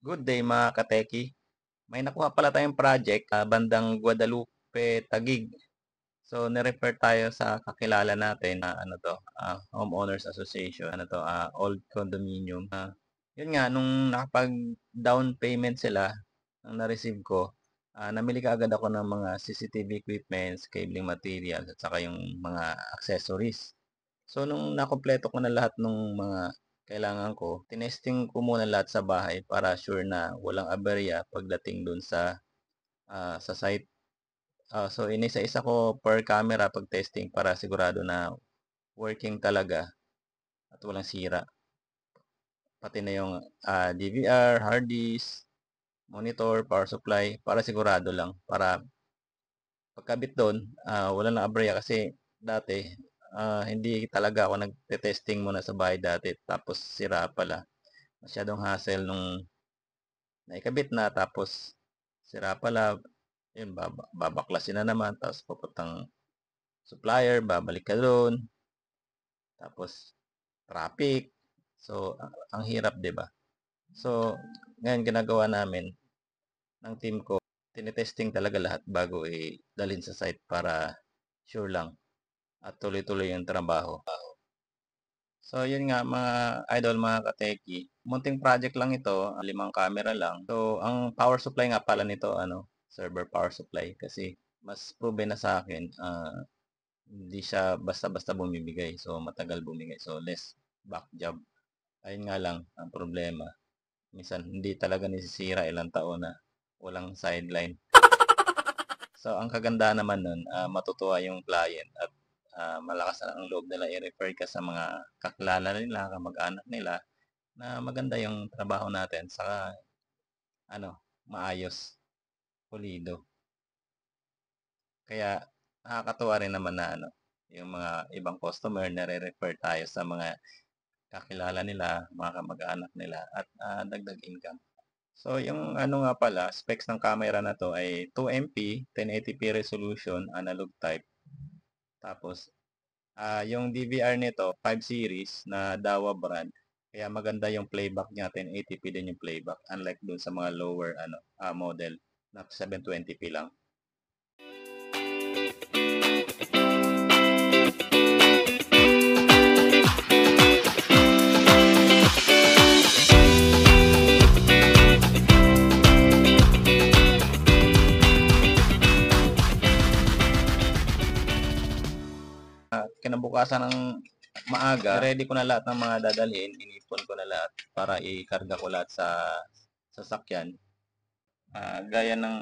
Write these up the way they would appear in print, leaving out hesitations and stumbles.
Good day mga kateki. May nakuha pala tayong project bandang Guadalupe, Taguig. So ni-refer tayo sa kakilala natin na Homeowners Association, old condominium. Yun nga nung nakapag-down payment sila ang na-receive ko, namili kaagad ako ng mga CCTV equipments, cabling materials at saka yung mga accessories. So nung nakumpleto ko na lahat ng mga kailangan ko, tinesting ko muna lahat sa bahay para sure na walang aberya pagdating dun sa site. So inisa-isa ko per camera pag testing para sigurado na working talaga at walang sira. Pati na yung DVR, hard disk, monitor, power supply para sigurado lang. Para pagkabit doon, wala nang aberya kasi dati hindi talaga ako nagte-testing muna sa bahay dati tapos sira pala. Masyadong hassle nung naikabit na tapos sira pala. Yun, babaklasin na naman tapos papuntang supplier, babalik ka doon. Tapos traffic. So ang hirap, 'di ba? So ngayon ginagawa namin ng team ko, tinetesting talaga lahat bago dalhin sa site para sure lang at tuloy-tuloy yung trabaho. So yun nga mga idol, mga kateki, munting project lang ito, 5 camera lang. So ang power supply nga pala nito, server power supply kasi mas proven na sa akin, hindi siya basta-basta bumibigay. So matagal bumigay. So less back job. Ayun nga lang ang problema. Minsan hindi talaga nisisira, ilang taon na walang sideline. So ang kagandahan naman nun, matutuwa yung client at malakas na ang loob nila i-refer ka sa mga kakilala nila, kamag-anak nila na maganda yung trabaho natin saka maayos, pulido. Kaya nakakatuwa rin naman na yung mga ibang customer na re-refer tayo sa mga kakilala nila, mga kamag-anak nila at dagdag income. So yung nga pala, specs ng camera na to ay 2MP, 1080p resolution, analog type. Tapos yung DVR nito 5 series na Dahua brand. Kaya maganda yung playback niya, 1080p din yung playback unlike dun sa mga lower model na 720p lang. Kinabukasan ng maaga, ready ko na lahat ng mga dadalhin, inipon ko na lahat para ikarga ko lahat sa sasakyan. Gaya ng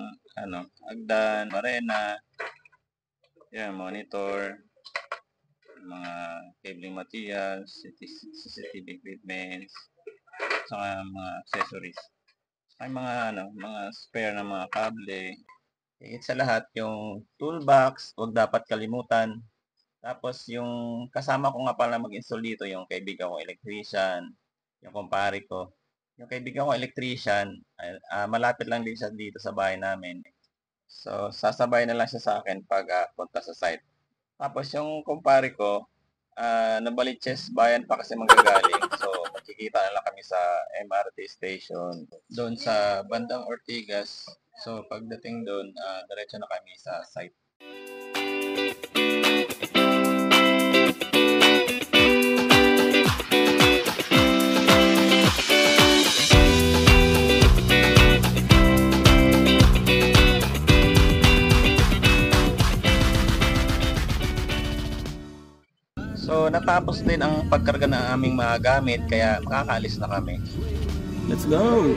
hagdan, barena, yan, monitor, mga cabling materials, CCTV equipment, saka mga accessories. Saka mga spare na mga kable. Higit sa lahat, yung toolbox, huwag dapat kalimutan. Tapos yung kasama ko nga pala mag-install dito, yung kaibigan ko electrician, yung kumpare ko. Yung kaibigan ko electrician, malapit lang din siya dito sa bahay namin. So sasabay na lang siya sa akin pag punta sa site. Tapos yung kumpare ko, Nabaliches bayan pa kasi manggagaling. So magkikita na lang kami sa MRT station doon sa bandang Ortigas. So pagdating doon, diretso na kami sa site. So natapos din ang pagkarga ng aming mga gamit kaya makakaalis na kami. Let's go!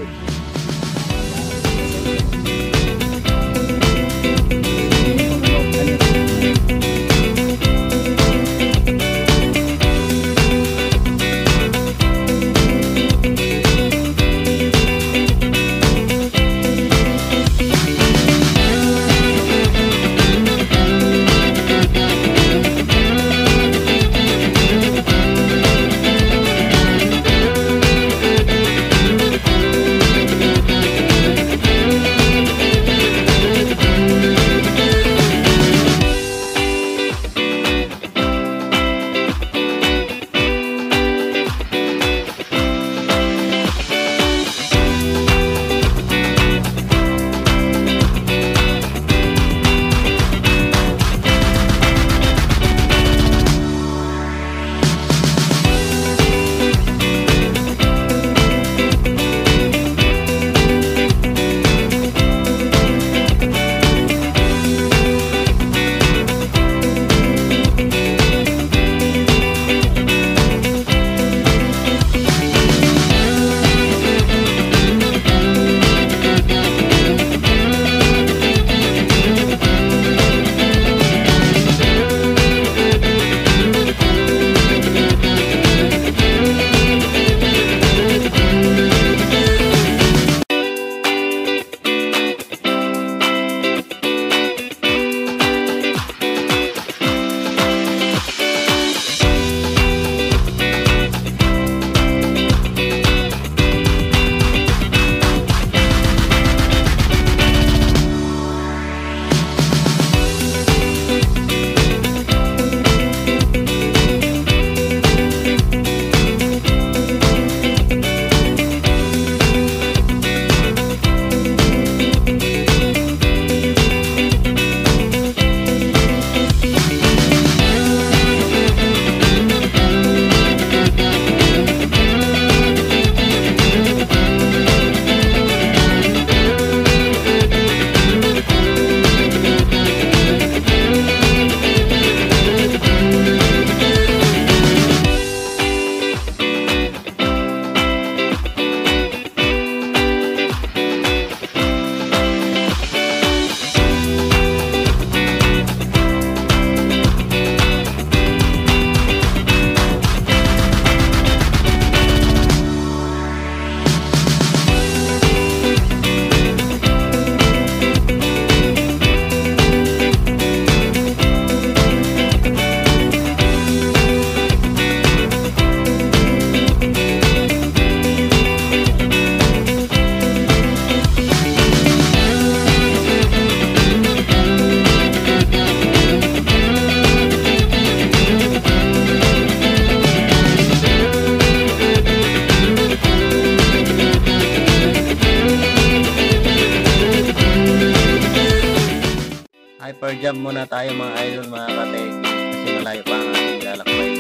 repair job muna tayo mga idol, mga katek, kasi malayo pa ang ating lalakbay.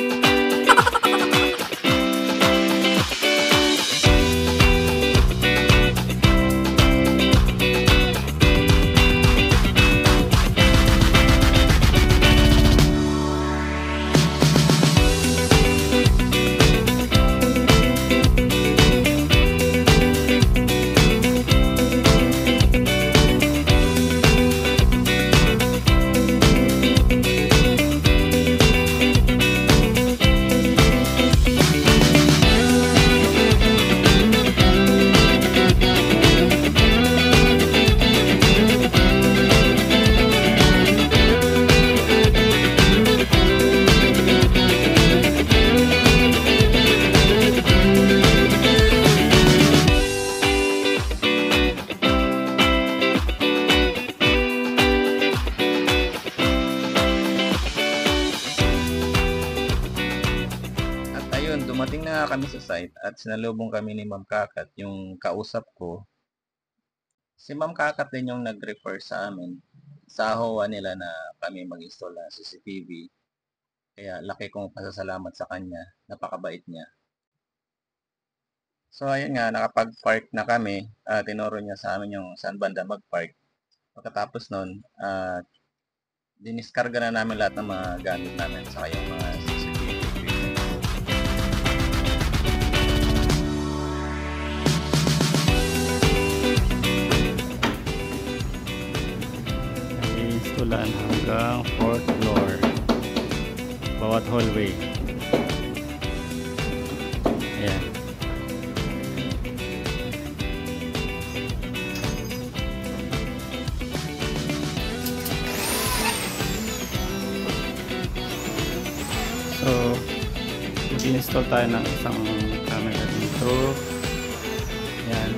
Dumating na kami sa site at sinalubong kami ni Ma'am Kakat, yung kausap ko. Si Ma'am Kakat din yung nag-refer sa amin sa HOA nila na kami mag-install ng CCTV. Kaya laki kong pasasalamat sa kanya, napakabait niya. So ayun nga, nakapag-park na kami. Tinuro niya sa amin yung saan banda mag-park. Pagkatapos nun, diniskarga na namin lahat ng mga gamit namin sa yung mga CCTV. Instalan hanggang 4th floor bawat hallway. Ayan. So mag-install tayo ng isang camera dito. Ayan,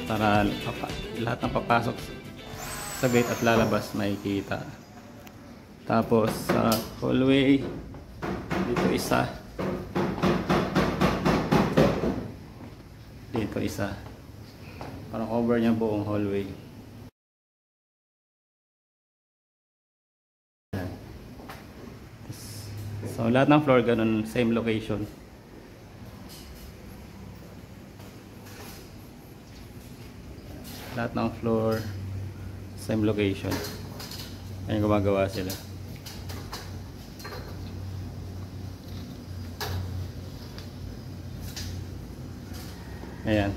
para lahat ng papasok sa gate at lalabas makikita. Tapos sa hallway dito isa, dito isa, parang cover niya buong hallway. So lahat ng floor ganun, same location. Lahat ng floor same location. Ayun, gumagawa sila. Ayan.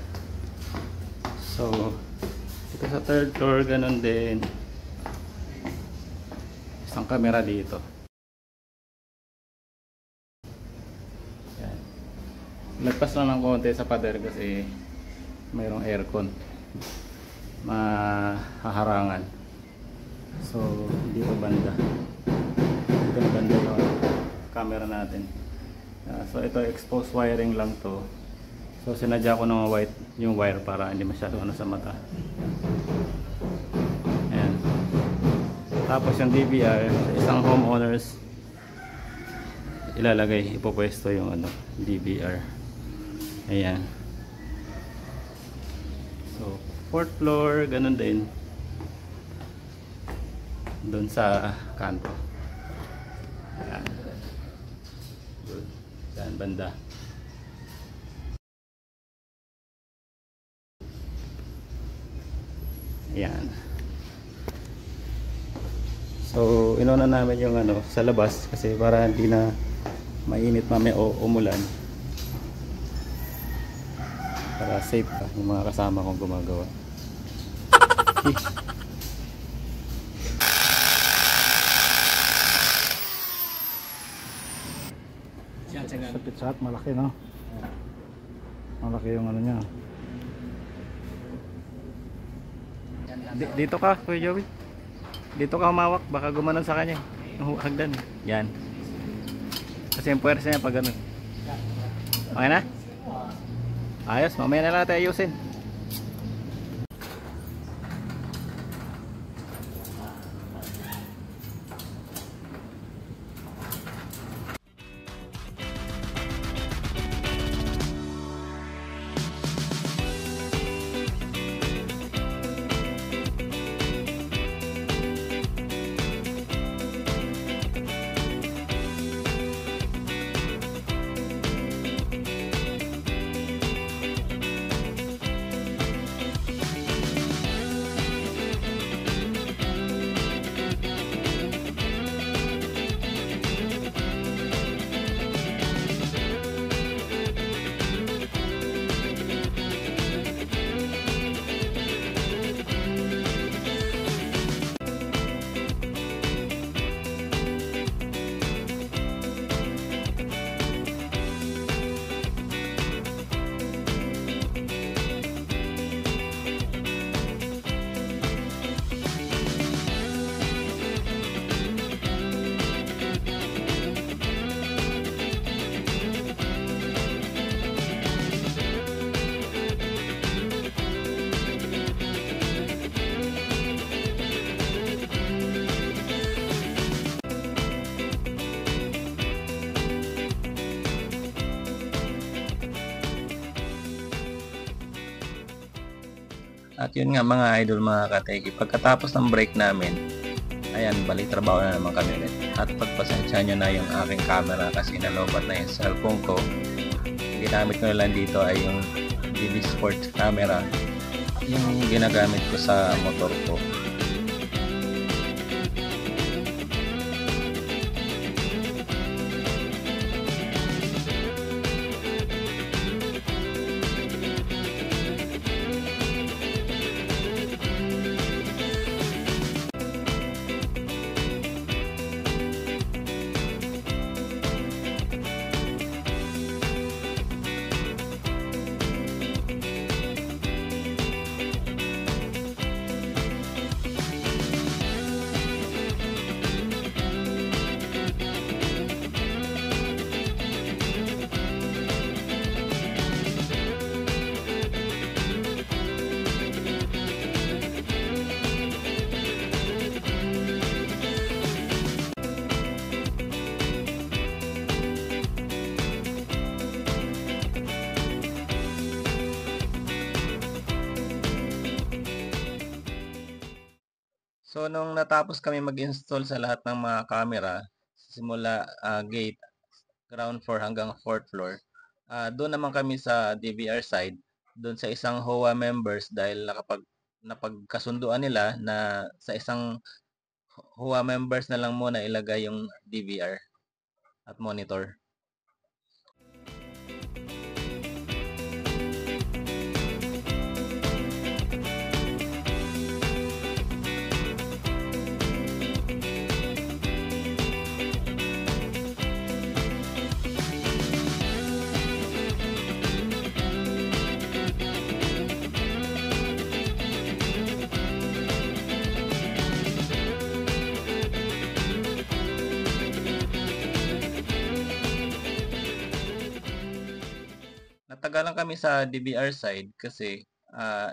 So ito sa 3rd floor ganun din, isang camera dito. Ayan. Nagpas lang ng konti sa pader kasi mayroong aircon, mahaharangan. So dito banda, dito na banda yung camera natin. So ito exposed wiring lang to. So sinadya ko ng white yung wire para hindi masyado sa mata. Ayan. Tapos yung DVR sa isang homeowners ilalagay, ipopwesto yung DVR. Ayan. So 4th floor ganun din, doon sa kanto. Ayan. Good. Yan banda. Ayan. So inuna namin yung sa labas kasi para hindi na mainit mamaya o umulan, para safe pa yung mga kasama kong gumagawa. Sa Pizza Hut malaki, no? Malaki yung niya. Dito ka, Kuya Joey. Dito ka humawak, baka gumanon sa kanya yung hagdan. Yan. Kasi yung puwersa niya pag ganun. Okay na? Ayos, mamaya na lang natin ayusin. At yun nga mga idol, mga kateki, pagkatapos ng break namin, ayan, balik trabaho na naman kami ulit. At pagpasensya nyo na yung aking camera kasi nalobat na yung cellphone ko. Ginamit ko na lang dito ay yung DB Sport camera, yung ginagamit ko sa motor ko. So, nung natapos kami mag-install sa lahat ng mga camera, simula gate, ground floor hanggang 4th floor, doon naman kami sa DVR side, doon sa isang HOA members dahil napagkasunduan nila na sa isang HOA members na lang muna ilagay yung DVR at monitor. Natagalan kami sa DVR side kasi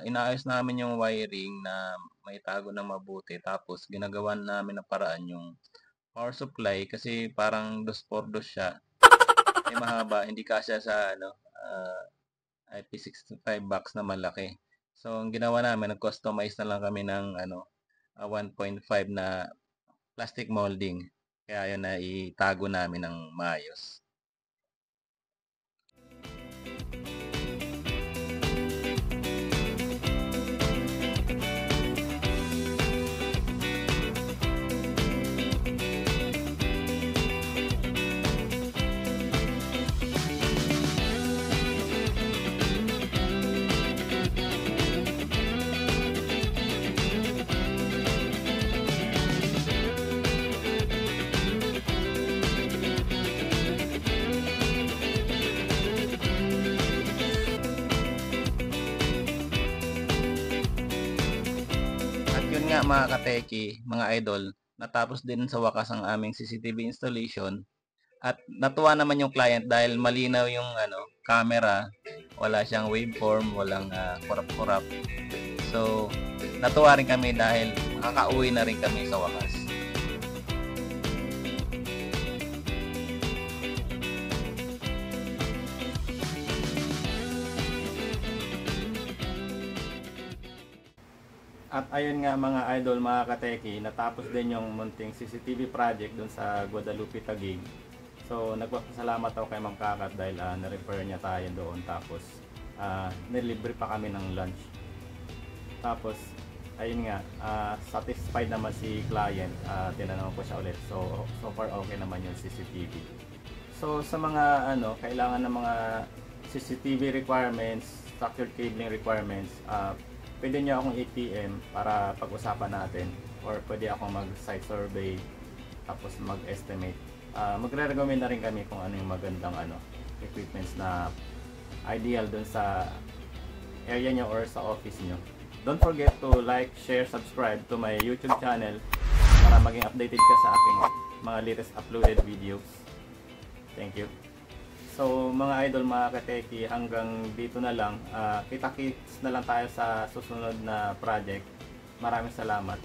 inaayos namin yung wiring na maitago ng mabuti, tapos ginagawan namin ng paraan yung power supply kasi parang 2x2 siya. Mahaba, hindi kasya sa IP65 box na malaki. So ang ginawa namin, nag-customize na lang kami ng 1.5 na plastic molding. Kaya yun na itago namin ng maayos. Yun nga mga kateki, mga idol, natapos din sa wakas ang aming CCTV installation at natuwa naman yung client dahil malinaw yung camera, wala siyang waveform, walang kurap-kurap. So natuwa rin kami dahil makakauwi na rin kami sa wakas. At ayun nga mga idol, mga kateki, natapos din yung munting CCTV project dun sa Guadalupe, Taguig. So nagpapasalamat ako kay Ma'am Kakat dahil na-refer niya tayo doon, tapos nilibre pa kami ng lunch. Tapos ayun nga, satisfied naman si client, tinanong ko siya ulit. So far okay naman yung CCTV. So sa mga kailangan ng mga CCTV requirements, structured cabling requirements, pwede nyo akong i-PM para pag-usapan natin, or pwede akong mag-site survey tapos mag-estimate. Magre-recommend na rin kami kung ano yung magandang equipments na ideal dun sa area nyo or sa office nyo. Don't forget to like, share, subscribe to my YouTube channel para maging updated ka sa aking mga latest uploaded videos. Thank you. So mga idol, mga kateki, hanggang dito na lang. Kita-kits na lang tayo sa susunod na project. Maraming salamat.